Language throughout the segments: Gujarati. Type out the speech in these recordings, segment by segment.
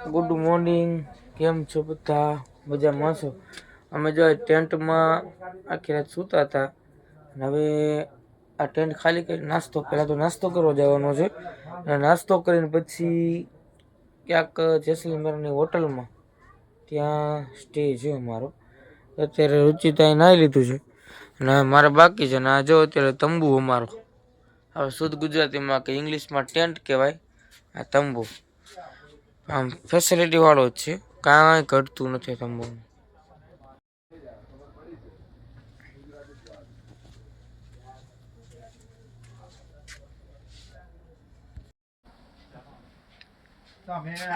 ગુડ મોર્નિંગ, કેમ છો બધા? મજામાં છો? અમે જો ટેન્ટમાં આખી રાત સૂતા હતા અને હવે આ ટેન્ટ ખાલી કરી નાસ્તો, પહેલાં તો નાસ્તો કરવા જવાનો છે અને નાસ્તો કરીને પછી ક્યાંક જેસલમેરની હોટલમાં ત્યાં સ્ટે છે અમારો. અત્યારે રુચિતાએ નાહી લીધું છે અને મારે બાકી છે ને આ જો અત્યારે તંબુ અમારો, હવે શુદ્ધ ગુજરાતીમાં કે ઇંગ્લિશમાં ટેન્ટ કહેવાય. આ તંબુ આમ ફેસિલિટી વાળો જ છે, કાંઈ ઘટતું નથી તંબુમાં.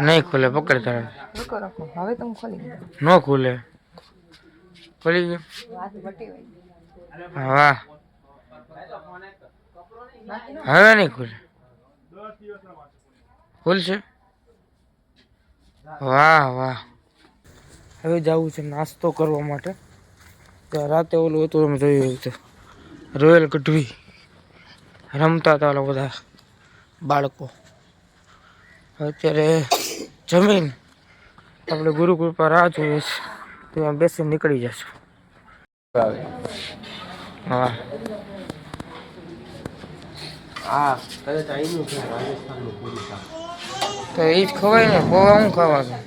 નહીં ખુલે, પકડ તારે. હવે તો ખોલી ન ખુલે, ખોલી ગયો. વાહ, હવે નહીં ખુલે, ખુલશે. વાહ વાહ. હવે જવું છે નાસ્તો કરવા માટે. રાતે ઓલું હતું તમે જોયું હતું, રોયલ ગઢવી રમતા હતા ઓલા બધા બાળકો. અત્યારે જમીન આપણે ગુરુકૃપા રાહ જોઈએ છે, ત્યાં બેસી નીકળી જશું. હા હા, તો એ જ ખવાય ને, પૌવા હું ખાવાનું.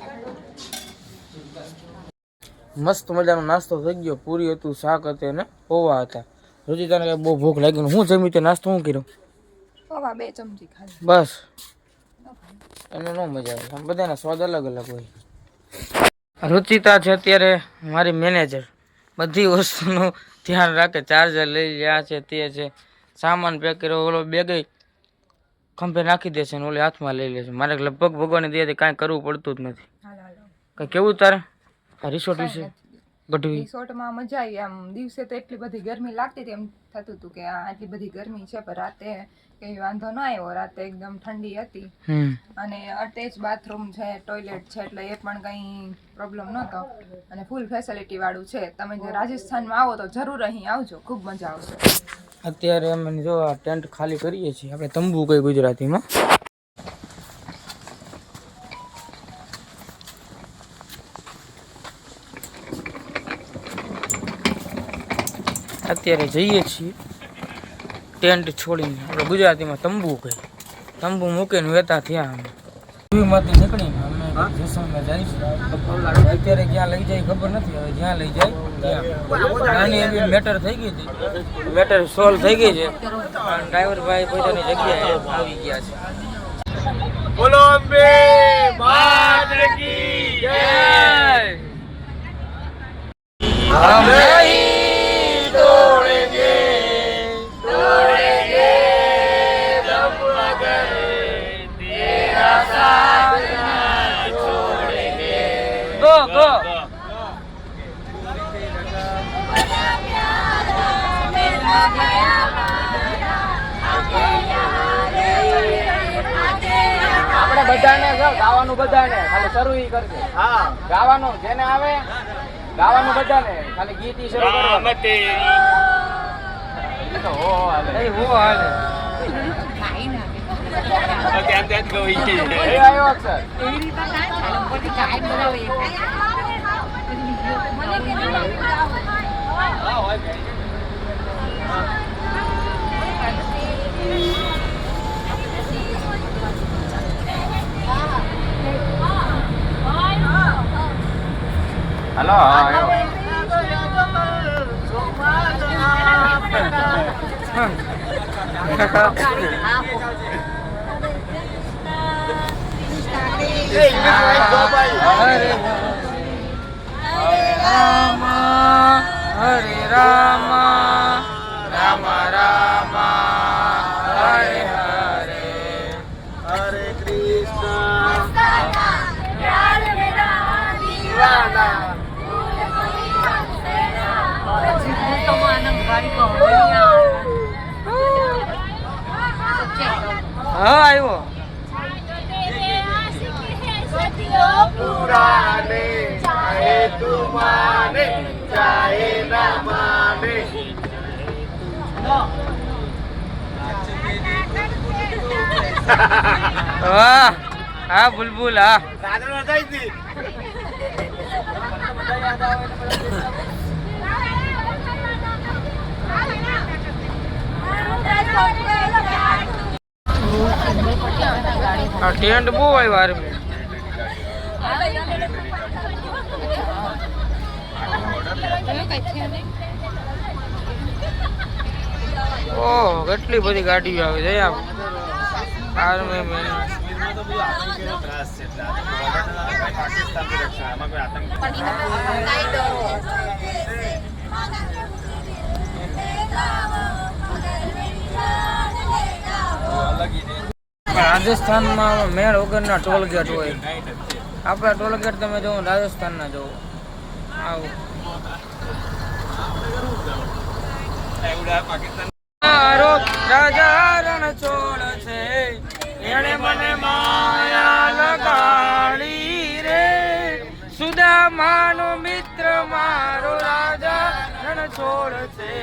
મસ્ત મજાનો નાસ્તો થઈ ગયો. પૂરી હતું, શાક હતું અને પૌવા હતા. રુચિતાને બહુ ભૂખ લાગી. હું જમી તે નાસ્તો શું કર્યો? પૌવા 2 ચમચી ખાલી બસ. એને ન મજા આવે, બધાના સ્વાદ અલગ અલગ હોય. રુચિતા છે અત્યારે મારી મેનેજર, બધી વસ્તુનું ધ્યાન રાખે. ચાર્જર લઈ લે, છે તે છે, સામાન પેક કર્યો, ઓલો બેગ ખંભે નાખી દેશે ને ઓલે હાથમાં લઈ લેશે. મારે લગભગ ભગવાનની દયાથી કાંઈ કરવું પડતું જ નથી. કંઈ કેવું તારે આ રિસોર્ટ વિશે? ગઢવી રિસોર્ટમાં મજા આવી. આમ દિવસે તો એટલી બધી ગરમી લાગતી હતી, એમ થતું હતું કે આટલી બધી ગરમી છે, પણ રાતે કઈ વાંધો ન આવ્યો. રાતે એકદમ ઠંડી હતી અને અટેચ બાથરૂમ છે, ટોયલેટ છે, એટલે એ પણ કઈ પ્રોબ્લેમ નહોતો અને ફૂલ ફેસિલિટી વાળું છે. તમે જો રાજસ્થાનમાં આવો તો જરૂર અહીં આવજો, ખૂબ મજા આવશે. અત્યારે અમે જો આ ટેન્ટ ખાલી કરીએ છીએ, આપણે તંબુ કઈ ગુજરાતીમાં. અત્યારે જઈએ છીએ ટેન્ટ છોડીને, આપણે ગુજરાતીમાં તંબુ કહી. તંબુ મૂકીને વેતા થયા. અમે માંથી નીકળીને અમે જેસલમેર જઈશું. અત્યારે ક્યાં લઈ જાય ખબર નથી, હવે જ્યાં લઈ જાય ત્યાં. નાની એવી મેટર થઈ ગઈ હતી, મેટર સોલ્વ થઈ ગઈ છે. ડ્રાઈવર ભાઈ પોતાની જગ્યાએ આવી ગયા છે. બોલો અંબે માત કી જય. બધાને ગાવાનું, બધાને ખાલી શરૂ ઈ કરશે. હા, ગાવાનું જેને આવે ગાવાનું, બધાને ખાલી ગીત ઈ શરૂ કરવાનું. મતે ઈ તો હો હાલે, એ હો હાલે. કાઈ ના ધ્યાન ધ્યાન ગો ઈ એ આયો અક્ષર એ રીત કાઈ ચાલે પછી કાઈ બોલાવે મને કે હા હોય ગઈ. हेलो हरे राम हरे राम राम राम हरे हरे हरे कृष्ण दीवाना. हाँ आयो पुराने चाहे तू माने चाहे ना माने. वाह હા બુલબુલ હા આ ટેન્ટ બહુ આવ્યા આર્મી ઓહ કેટલી બધી ગાડીઓ આવે છે આમ આર્મી મેન રાજસ્થાનમાં મેળ વગરના ટોલ ગેટ હોય આપણા ટોલ ગેટ તમે જોવો રાજસ્થાનના જોવો આવું મારો રાજા રણ છોડ છે એણે મને માયા લગાડી રે સુદામાનો મિત્ર મારો રાજા રણ છોડ છે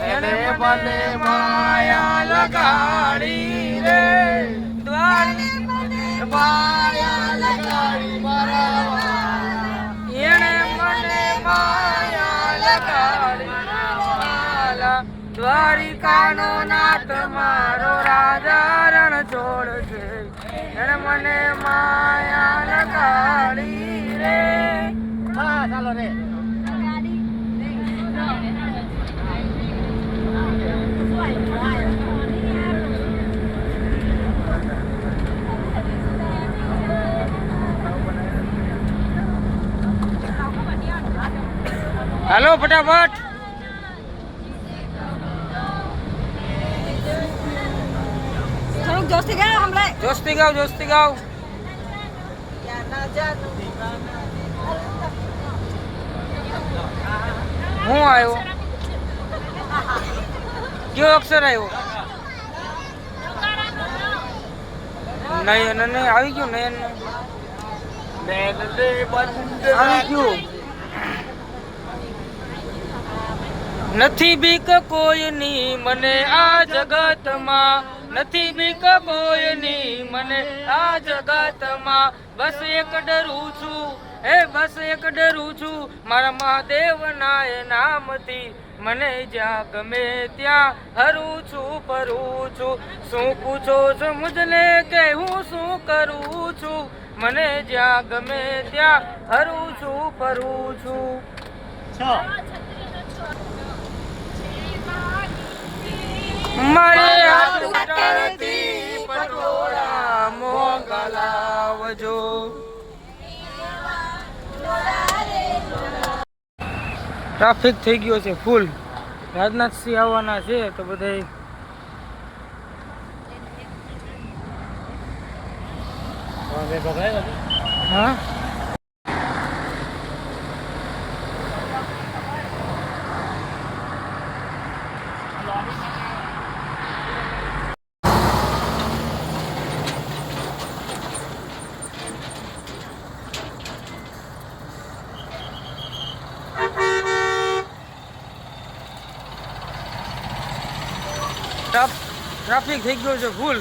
એણે મને માયા લગાડી રે દ્વારી માયા લગાડી મારા એણે મને માયા લગાડી દ્વારિકાનો નાથ મારો રાજા રણ છોડ છે એને મને માયા લગાડી રે હા ચાલો રે હાલો ફટાફટ જોસ્તી ગાઓ હમણે જોસ્તી ગાઓ હું આવ્યો કયો અક્ષર આવ્યો નયન ને આવી ગયું નયન આવી ગયું નથી બીક કોઈની મને આ જગતમાં નથી બીક કોઈની મને આ જગતમાં બસ એક ડરું છું બસ એક ડરું છું મારા મહાદેવના એ નામથી મને જ્યાં ગમે ત્યાં હરું છું ફરું છું શું પૂછો છો મુજને કે હું શું કરું છું મને જ્યાં ગમે ત્યાં હરું છું ફરું છું મારે હાથથી પટોળા મોંઘા લાવજો ટ્રાફિક થઈ ગયો છે ફૂલ રાજનાથસિંહ આવવાના છે તો બધા હા ટ્રાફિક થઈ ગયો છે ફૂલ